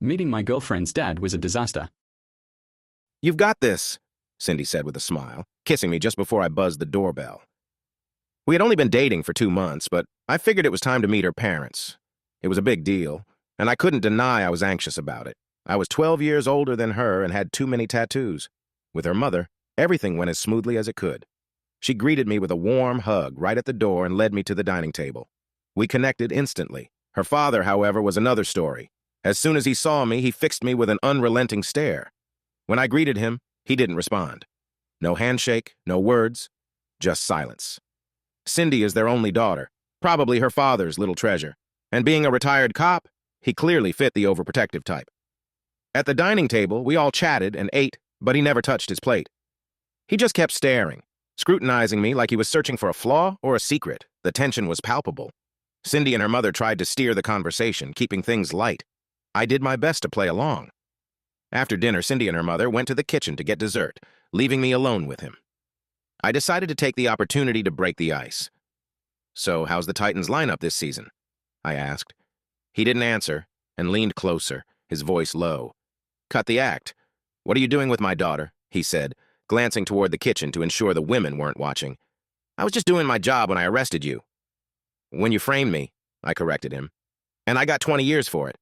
Meeting my girlfriend's dad was a disaster. "You've got this," Cindy said with a smile, kissing me just before I buzzed the doorbell. We had only been dating for 2 months, but I figured it was time to meet her parents. It was a big deal, and I couldn't deny I was anxious about it. I was 12 years older than her and had too many tattoos. With her mother, everything went as smoothly as it could. She greeted me with a warm hug right at the door and led me to the dining table. We connected instantly. Her father, however, was another story. As soon as he saw me, he fixed me with an unrelenting stare. When I greeted him, he didn't respond. No handshake, no words, just silence. Cindy is their only daughter, probably her father's little treasure, and being a retired cop, he clearly fit the overprotective type. At the dining table, we all chatted and ate, but he never touched his plate. He just kept staring, scrutinizing me like he was searching for a flaw or a secret. The tension was palpable. Cindy and her mother tried to steer the conversation, keeping things light. I did my best to play along. After dinner, Cindy and her mother went to the kitchen to get dessert, leaving me alone with him. I decided to take the opportunity to break the ice. "So, how's the Titans lineup this season?" I asked. He didn't answer and leaned closer, his voice low. "Cut the act. What are you doing with my daughter?" he said, glancing toward the kitchen to ensure the women weren't watching. "I was just doing my job when I arrested you." "When you framed me," I corrected him. "And I got 20 years for it."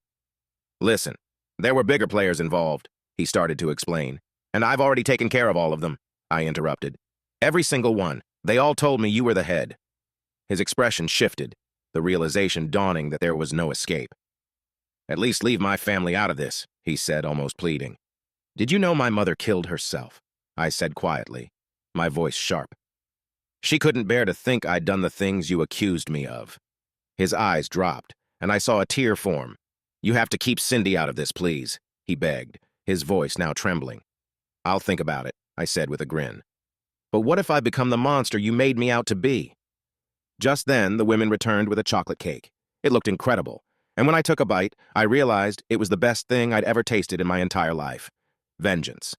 "Listen, there were bigger players involved," he started to explain. "And I've already taken care of all of them," I interrupted. "Every single one. They all told me you were the head." His expression shifted, the realization dawning that there was no escape. "At least leave my family out of this," he said, almost pleading. "Did you know my mother killed herself?" I said quietly, my voice sharp. "She couldn't bear to think I'd done the things you accused me of." His eyes dropped, and I saw a tear form. "You have to keep Cindy out of this, please," he begged, his voice now trembling. "I'll think about it," I said with a grin. "But what if I become the monster you made me out to be?" Just then, the women returned with a chocolate cake. It looked incredible, and when I took a bite, I realized it was the best thing I'd ever tasted in my entire life. Vengeance.